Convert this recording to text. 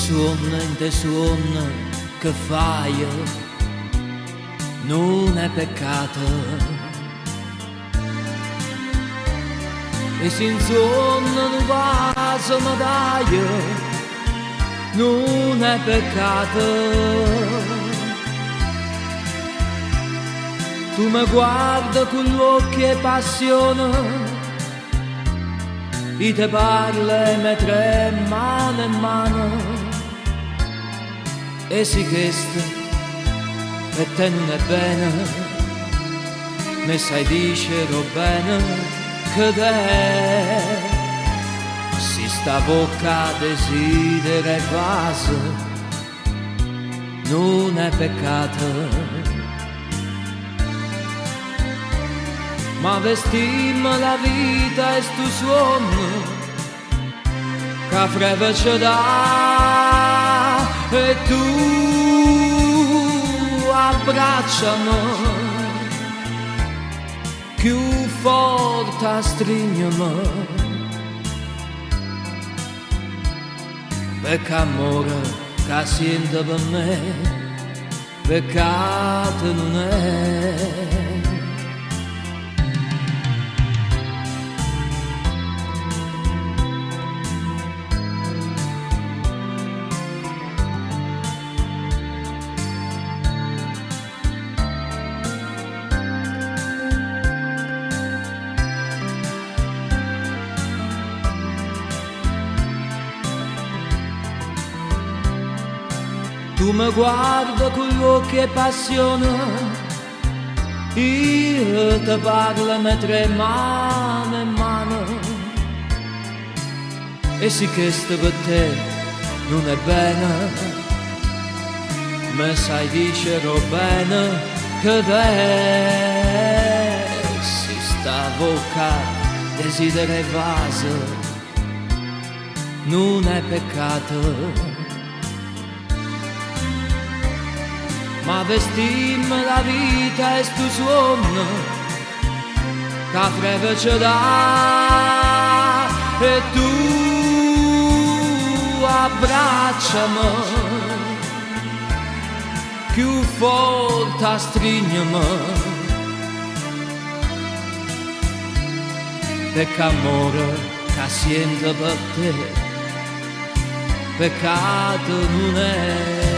in te suon che fai non è peccato, e se in sonno un vaso mi dai non è peccato. Tu mi guardi con gli occhi e passione, e te parla e me tre mano in mano, e si chiesto per te non è bene, me sai dicere bene che te si sta bocca desidera e vaso non è peccato. Ma vestimmo la vita e stu suono che freve ce dà, e tu abbracciami più forte, stringiami, perché amore che sento per me peccato non è. Tu mi guardi con gli occhi e passione, io ti parlo mentre mano in mano, e sì che sto per te non è bene, me sai dicere bene che te si sta bocca desidera e vaso non è peccato. Ma vestimmo la vita e stu suono che freve ce dà, e tu abbracciami più forte, stringiami, perché amore che sento per te peccato non è.